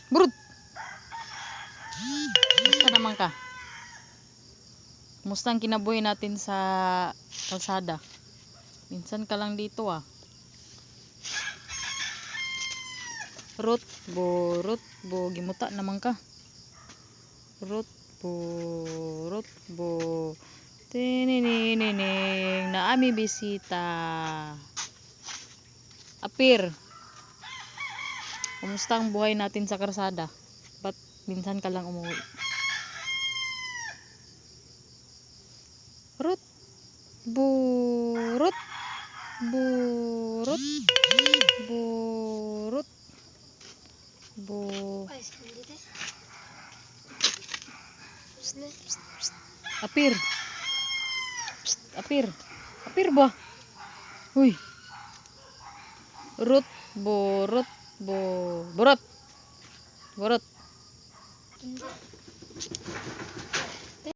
Burut! Basta naman ka. Kumusta ang kinabuhi natin sa kalsada? Minsan ka lang dito ah. Rut bo, gimuta naman ka. Rut bo. Tininining, naami bisita. Apir. Kumusta ang buhay natin sa kalsada? Ba't minsan ka lang umuwi? Rut burut burut burut bu apir apir apir ba? Uy, rut burut burut burut